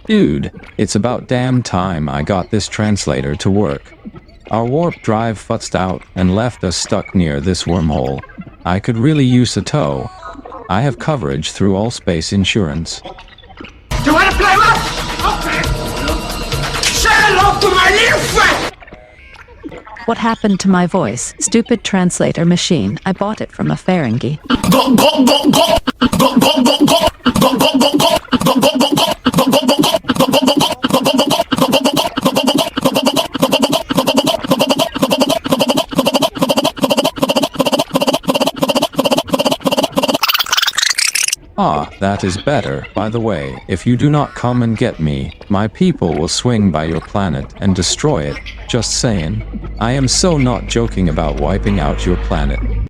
Dude, it's about damn time I got this translator to work. Our warp drive futzed out and left us stuck near this wormhole. I could really use a tow. I have coverage through all space insurance. Do you want to play what? Okay. Say hello to my little friend! What happened to my voice? Stupid translator machine. I bought it from a Ferengi. Ah, that is better. By the way, if you do not come and get me, my people will swing by your planet and destroy it. Just saying. I am so not joking about wiping out your planet.